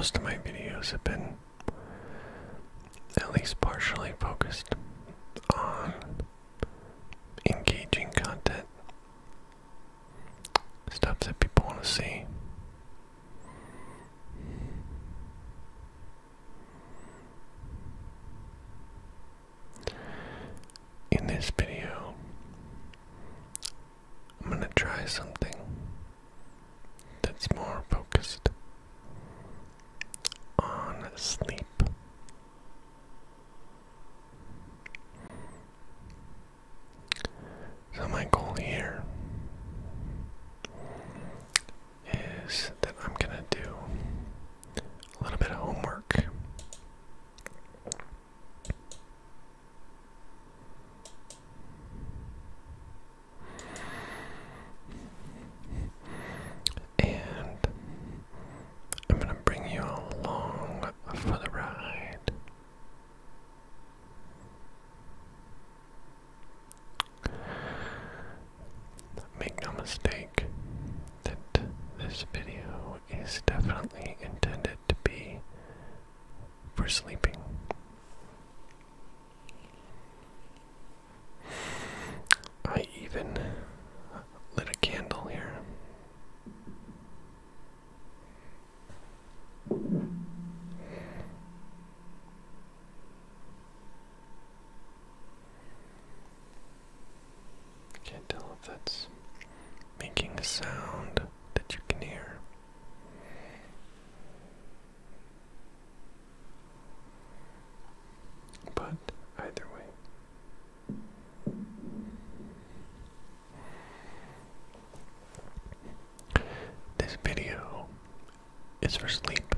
most of my videos have been at least partially focused on engaging content, stuff that people want to see. In this video, I'm going to try something that's more focused on sleep. So my goal here is that I'm going to do a little bit of homework. And I'm going to bring you along for the ride. Make no mistake that this video is definitely intended to be for sleeping. I even lit a candle here. Can't tell if that's making a sound that you can hear. But either way, this video is for sleep.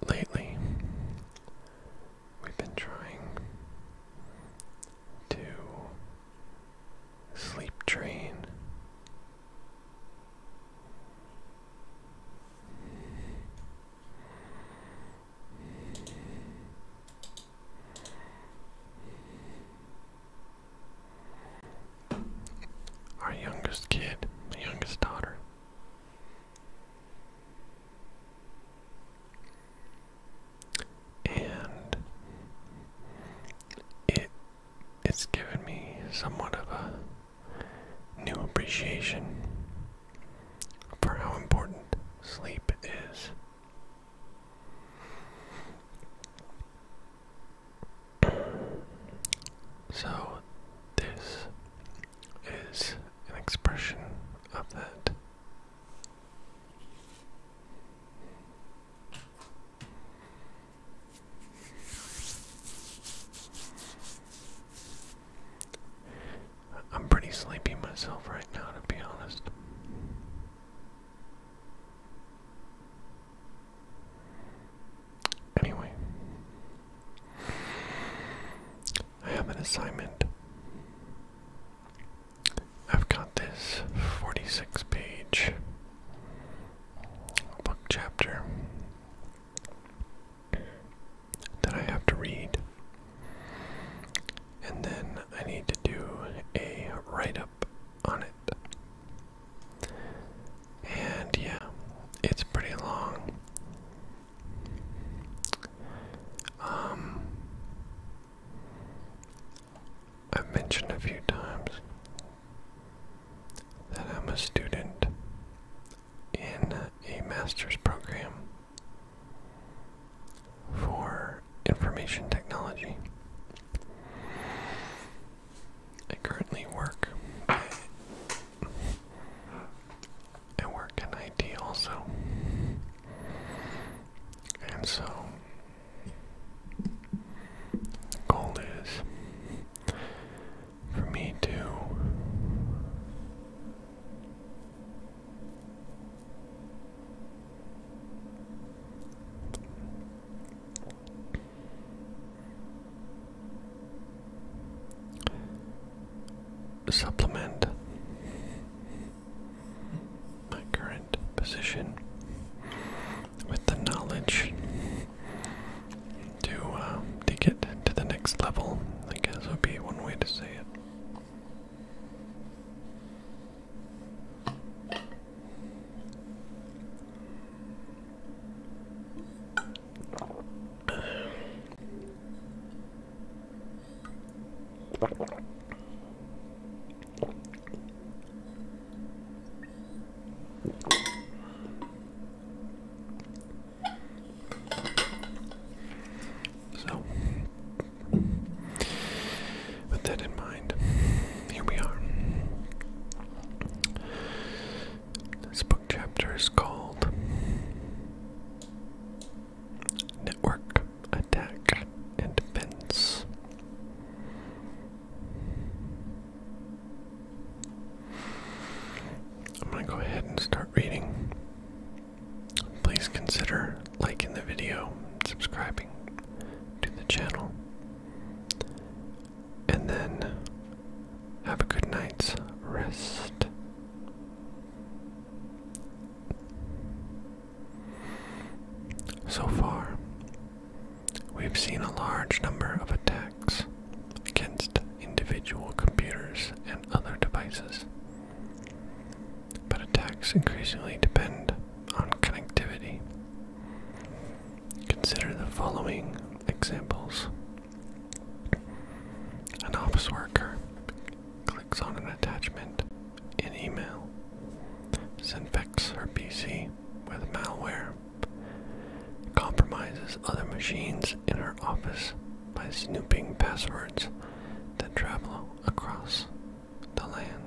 Lately, we've been trying to sleep train our youngest kid, my youngest daughter. And it's given me somewhat of a new appreciation for how important sleep is. So this is an expression of that. I'm pretty sleepy myself right now, to be honest. Anyway, I have an assignment. I've got this 46-page book chapter that I have to read, and then I need to do a write-up on it. And yeah, it's pretty long. I've mentioned a few times that I'm a student in a master's program for information technology. I currently work. I work in IT also. And so the goal is for me to supplement my current position with the knowledge to get to the next level, I guess would be one way to say it. so far, we've seen a large number of attacks against individual computers and other devices. But attacks increasingly depend on connectivity. Consider the following examples. An office worker clicks on an attachment in email, infects her PC with malware, compromises other machines in her office by snooping passwords that travel across the LAN.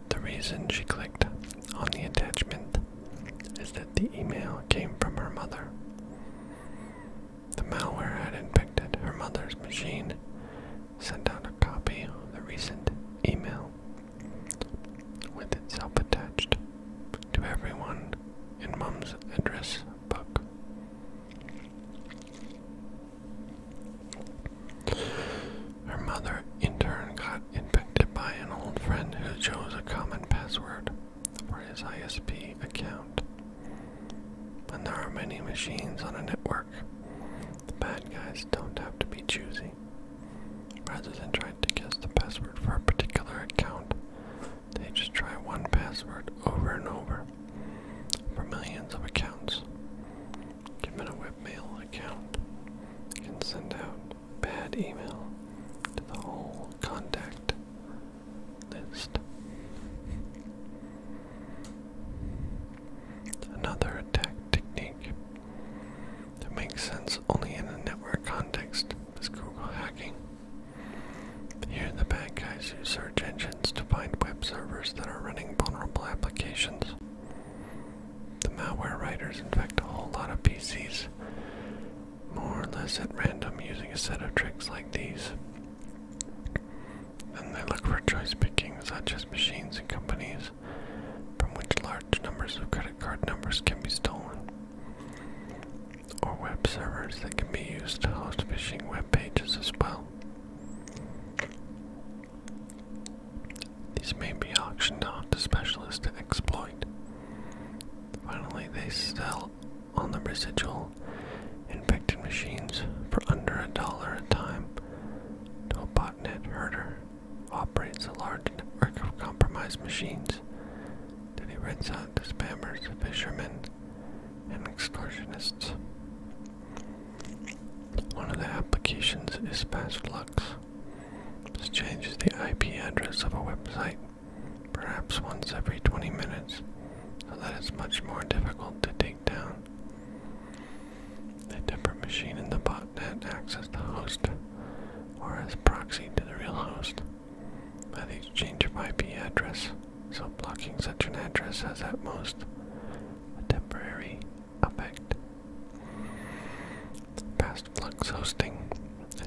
The reason she clicked on the attachment is that the email came from her mother. The malware had infected her mother's machine, sent out a copy of the recent email with itself attached to everyone in Mom's address book. Her mother in turn got infected by an old friend who chose a common password for his ISP account. When there are many machines on a network, the bad guys don't have to be choosy. Rather than trying to guess the password for a particular account, they just try one password over and over for millions of accounts. Given a webmail account, you can send out bad email to the whole contact list. Another attack technique that makes sense only in a network context is Google hacking. Here, the bad guys use search engines to find web servers that are running vulnerable applications. The malware writers infect a whole lot of PCs, more or less at random, using a set of tricks like these. Then they look for choice picking, such as machines and companies from which large numbers of credit card numbers can be stolen, or web servers that can be used to host phishing web pages as well. These may be auctioned off to specialists to exploit. Finally, they sell on the residual infected machines for under $1 a time to a botnet herder who operates a large network of compromised machines that he rents out to spammers, fishermen, and extortionists. One of the applications is FastFlux. This changes the IP address of a website, perhaps once every 20 minutes, so that it's much more difficult to take down. A different machine in the botnet acts as the host, or as proxy to the real host, by the exchange of IP address, so blocking such an address has at most a temporary effect. FastFlux hosting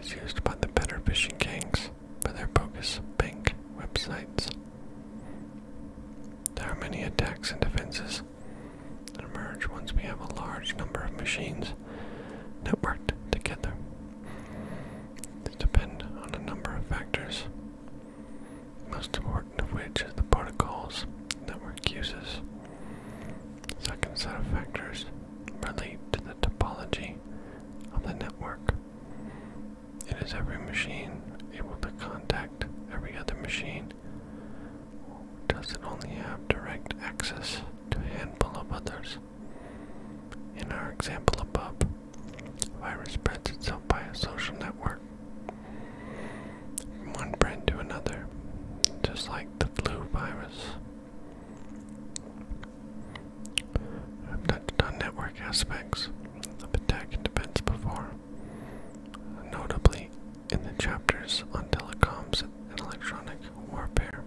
is used by the better phishing gangs for their bogus bank websites. There are many attacks and defenses that emerge once we have a large number of machines networked together. These depend on a number of factors, most important of which is the protocols the network uses. The second set of factors relate to the topology of the network. It is every machine able to contact every other machine, or does it only have direct access to a handful of others? In our example above, a virus spreads itself by a social network from one friend to another, just like the flu virus. I've touched on network aspects of attack and defense before, notably in the chapters on telecoms and electronic warfare.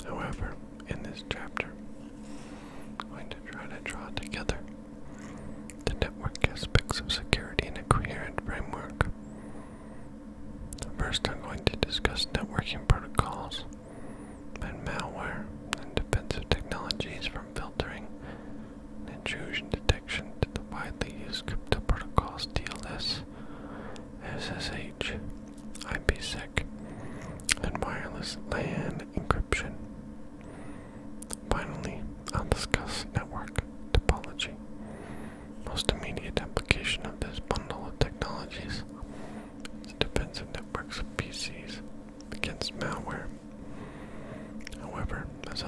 However, in this chapter, I'm going to try to draw together the network aspects of security in a coherent framework. First, I'm going to discuss networking protocols and malware and defensive technologies, from filtering and intrusion detection to the widely used crypto protocols TLS, SSH,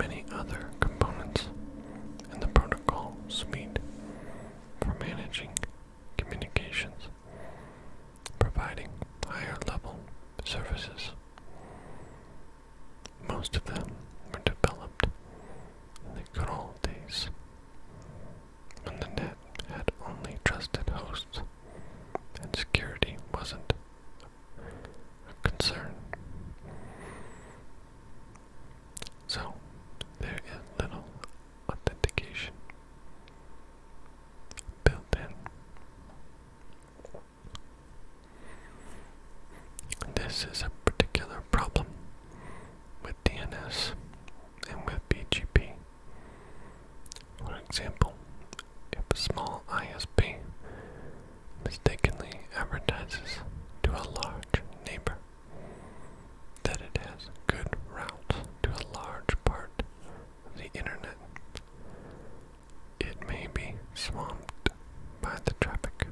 many other components in the protocol suite for managing communications, providing higher level services. Most of them were developed in the good old days when the net had only trusted hosts and security wasn't a concern. So, there is little authentication built in. This is a particular problem with DNS and with BGP. For example, if a small ISP mistakenly advertises to a large neighbor that it has good routes to a large part of the internet, it may be swamped by the traffic.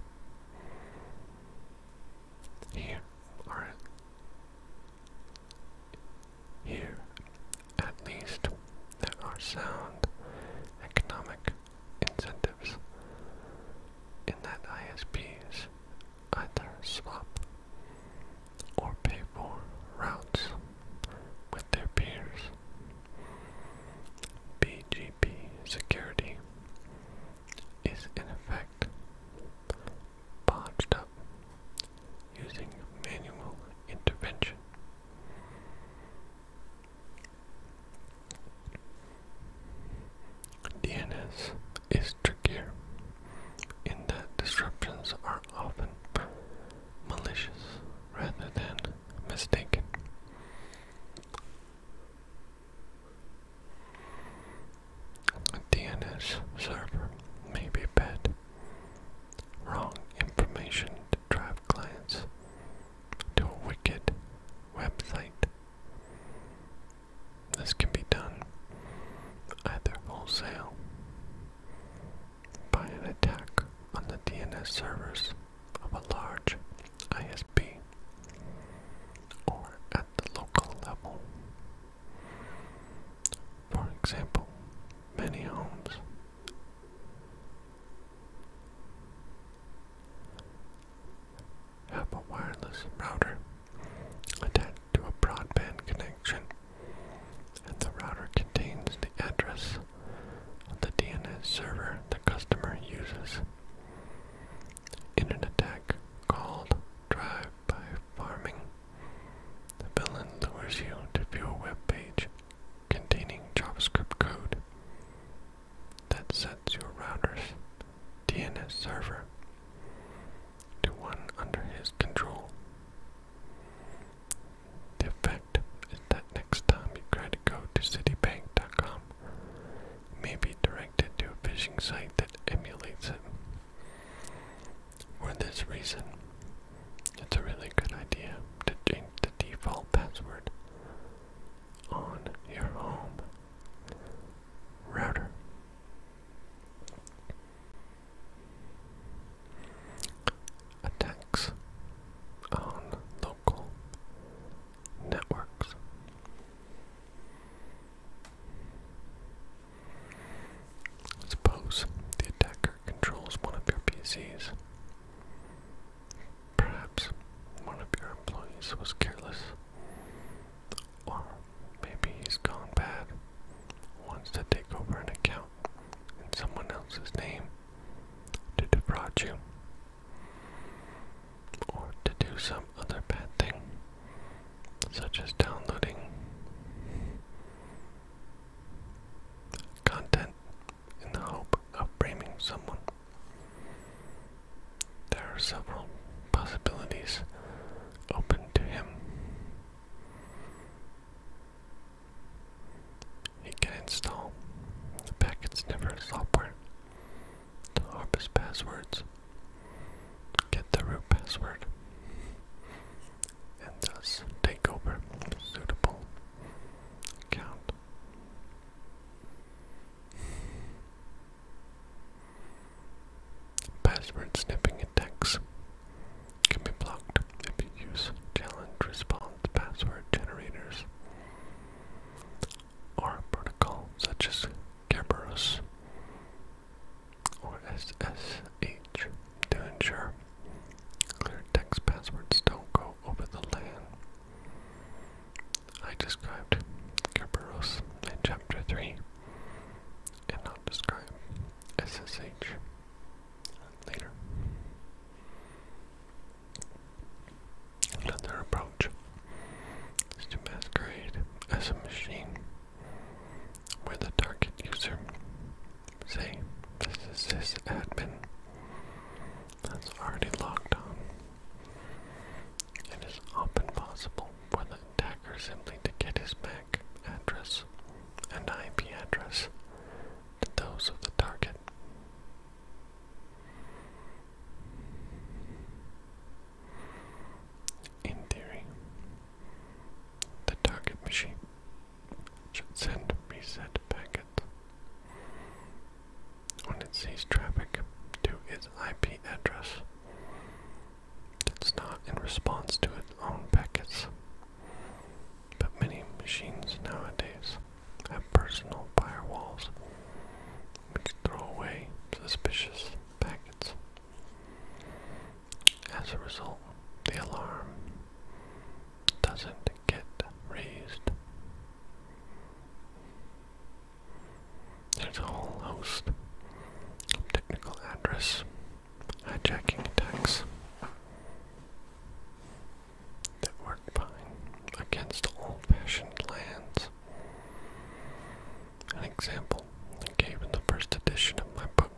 Here, at least, there are sound economic incentives in that ISPs either swap or pay for routes with their peers. BGP security is in effect bodged up using manual intervention. DNS is trickier in that disruptions are often malicious rather than mistaken. A DNS server may be fed wrong information to drive clients to a wicked website. This can be done either wholesale by an attack on the DNS servers of a large ISP or at the local level. For example, many homes have a wireless router attached to a broadband connection, and the router contains the address of the DNS server the customer uses. In an attack called drive-by farming, the villain lures you to view a web page containing JavaScript code that sets your router's DNS server to one under his control. The effect is that next time you try to go to Citibank.com, you may be directed to a phishing site that emulates it. For this reason, it's a really good idea to change the default password on your home router. Attacks on local networks. Suppose the attacker controls one of your PCs. Perhaps one of your employees was careless, or maybe he's gone bad, wants to take over an account in someone else's name to defraud you, or to do some other bad thing, such as downloading content in the hope of blaming someone. There are several possibilities open to him. He can install the packet sniffer software to harvest passwords, get the root password, and thus take over a suitable account. Password sniffing attacks can be blocked if you use challenge response password generators or a protocol such as Kerberos or SSH, to ensure clear text passwords don't go over the LAN. I described Kerberos in Chapter 3, and I'll describe SSH later. Another approach is to masquerade as a machine where the target user, say this is sysadmin, that's already logged on. It is often possible for the attacker simply to get his MAC address and IP address to those of the target. In theory, the target machine should send reset packets when it sees traffic to its IP address that's not in response to its own packets. But many machines nowadays have personal firewalls which throw away suspicious packets. As a result, the alarm doesn't get raised. There's a whole host of technical address hijacking attacks that work fine against old-fashioned LANs. An example I gave in the first edition of my book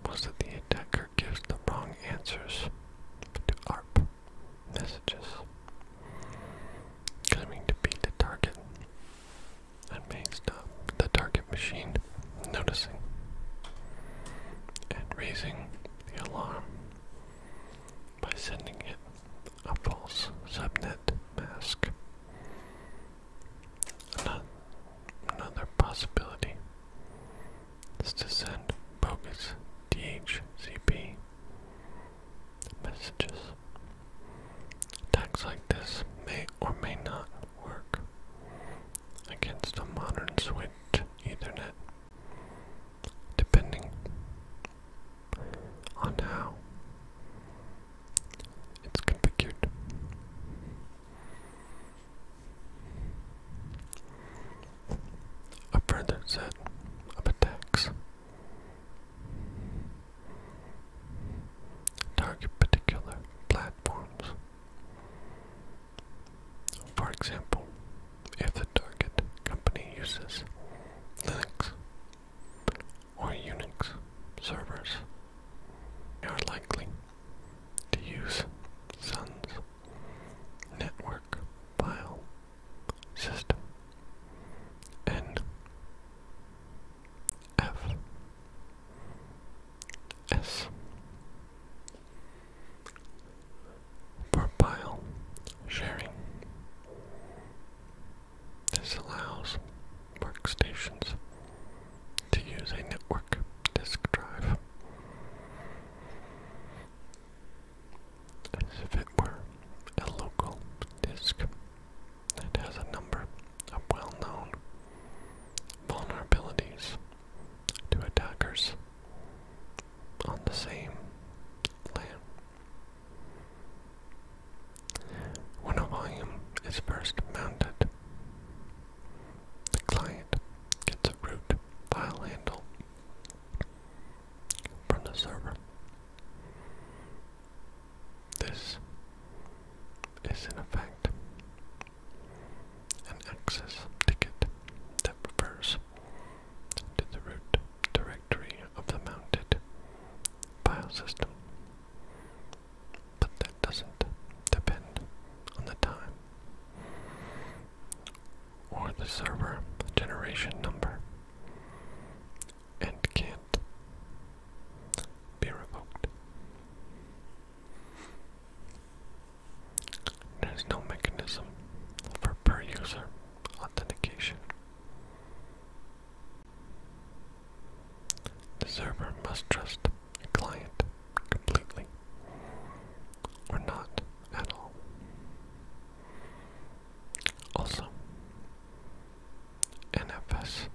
was that the attacker gives the wrong answers to ARP messages, claiming to be the target, and may stop the target machine noticing and raising the alarm by sending it a false subnet mask. Another possibility is to send bogus DHCP messages. Attacks like this may or may not work against a modern switch Ethernet, depending on how it's configured. A further set of attacks target particular platforms. For example, if the target company uses Linux or Unix servers, they are likely to use Sun's network file system NFS for file sharing. This allows workstations to use a network disk drive as if it were a local disk that has a number of well-known vulnerabilities to attackers on the same LAN. When a volume is first mounted, the client gets a root file handle from the server. This is in effect an access ticket that refers to the root directory of the mounted file system, but that doesn't depend on the time or the server generation number and can't be revoked. There's no mechanism for per-user authentication. The server must trust a client completely, or not at all. Also, NFS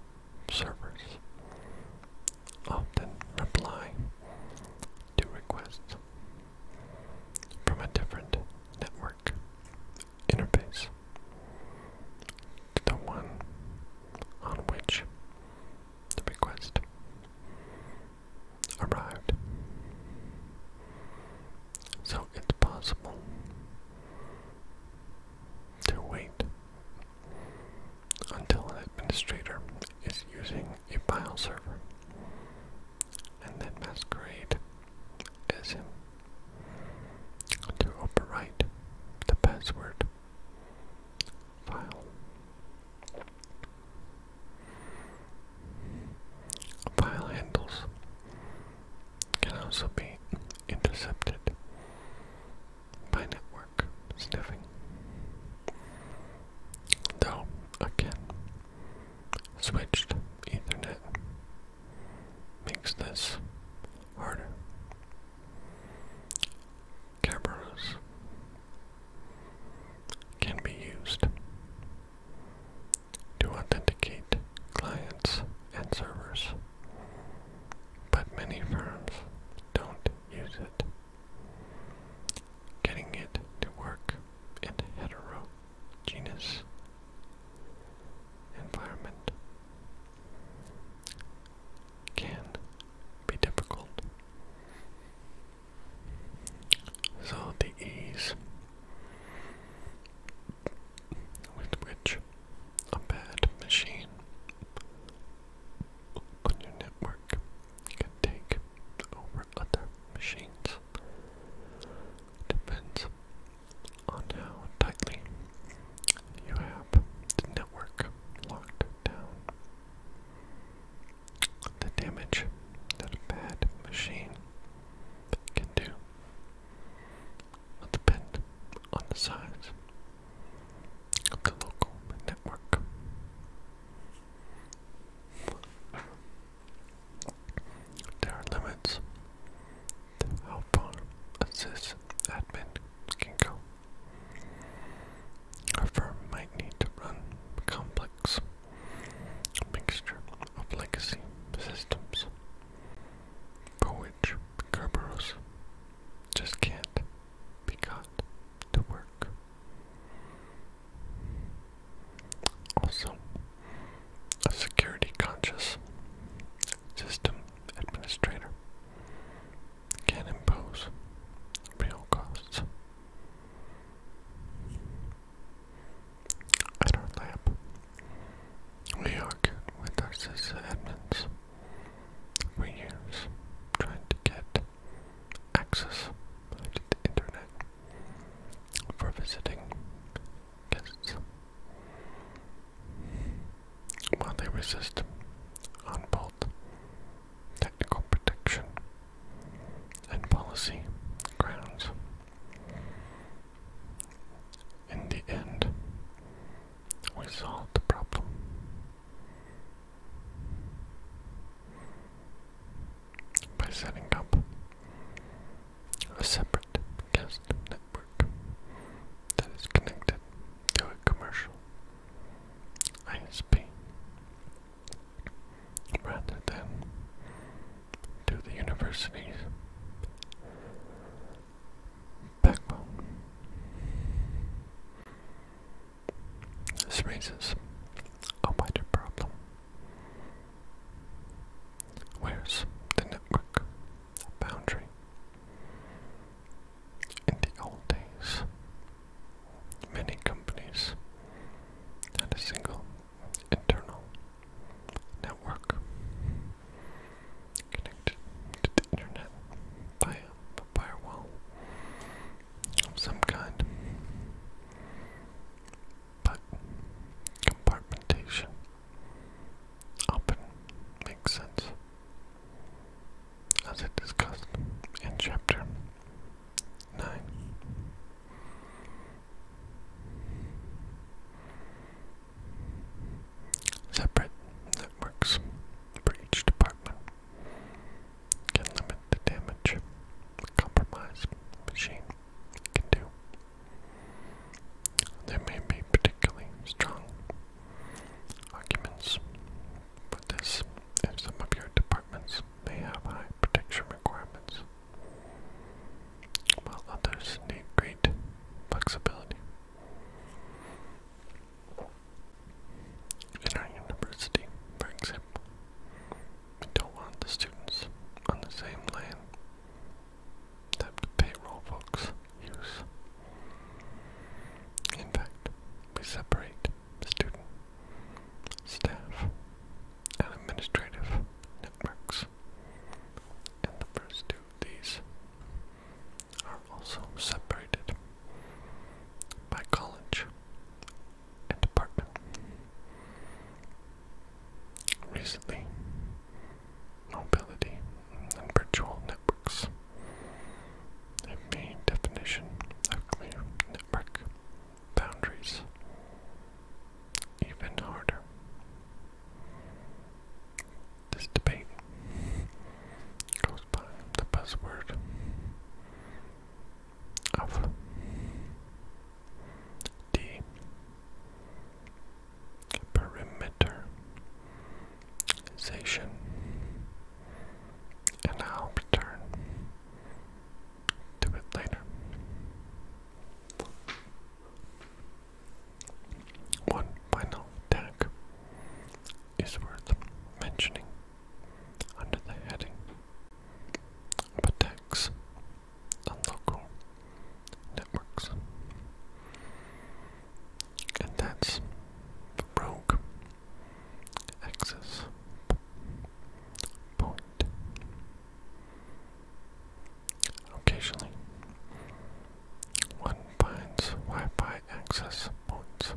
file server, and then masquerade as him to overwrite the password file. File handles can also be intercepted by network sniffing, though again, switched Ethernet makes this harder. Kerberos can be used to authenticate clients and servers, but many firms don't use it. Getting it to work in a heterogeneous environment can be difficult. So the ease with which a bad machine on your network can take over other machines depends on how tightly you have the network locked down. The damage that a bad machine can do will depend on the size of the local network. There are limits to how far a sysadmin can go. A firm might need to run a complex mixture of legacy systems for which Kerberos just can't be got to work. Also, a security-conscious system administrator can impose real costs. At our lab, we argued with our sysadmins for years, trying to get access to the internet for visiting guests. While they resist on both technical protection and policy grounds, in the end, we solved the problem. By setting up a separate guest network that is connected to a commercial ISP rather than to the university's explicitly mobility and virtual networks. A main definition of clear network boundaries even harder. This debate goes by the buzzword of deperimeterization, and I'll return to it later. One final tag is worth mentioning under the heading of attacks on local networks, and that's the rogue access point. Occasionally, one finds Wi-Fi access points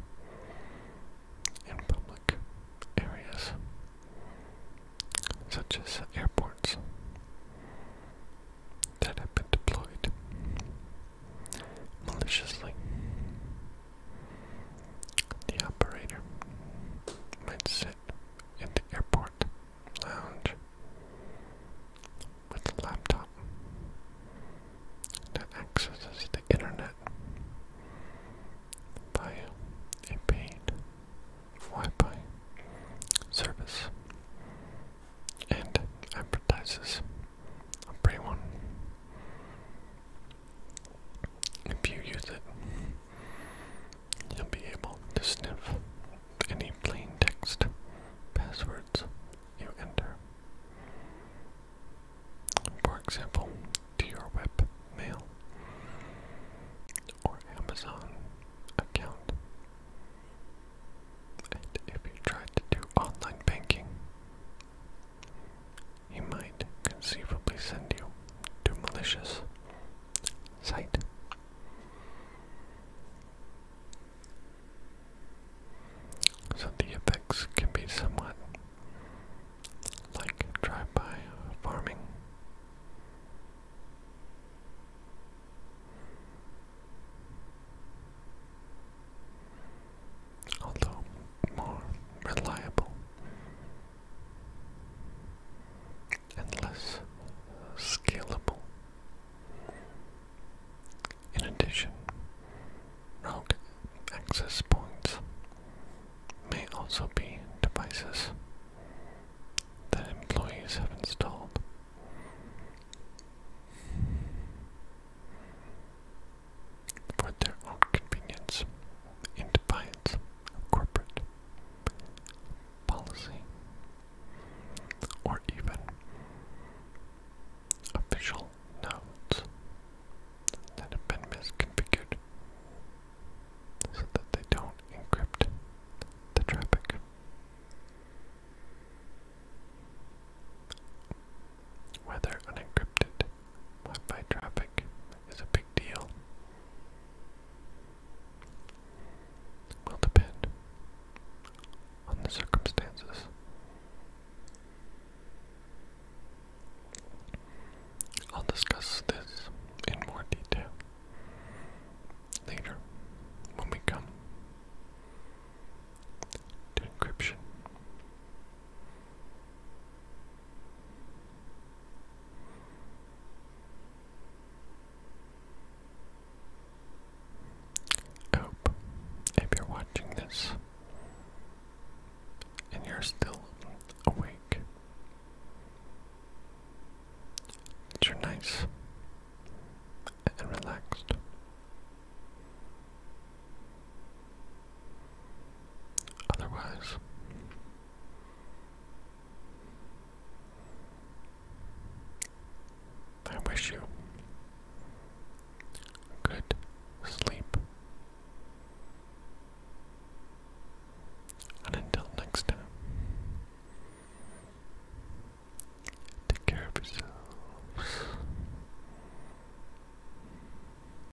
in public areas, such as airports, that have been deployed maliciously. The operator might sit in the airport lounge with a laptop that accesses the internet via a paid Wi-Fi service and advertises a free one. If you use it, you'll be able to sniff any plain text passwords you enter. For example, to your webmail or Amazon account. And if you try to do online banking, he might conceivably send you to a malicious site. So the effects can be somewhat like drive-by farming. Although more reliable and less scalable. In addition, rogue access points may also be devices that employees have installed for their own convenience in defiance of corporate policy or even official nodes that have been misconfigured so that they don't encrypt the traffic. Whether unencrypted Wi-Fi traffic is a big deal will depend on the circumstances. I'll discuss this in more detail later when we come to encryption. I hope if you're watching this and you're still awake, that you're nice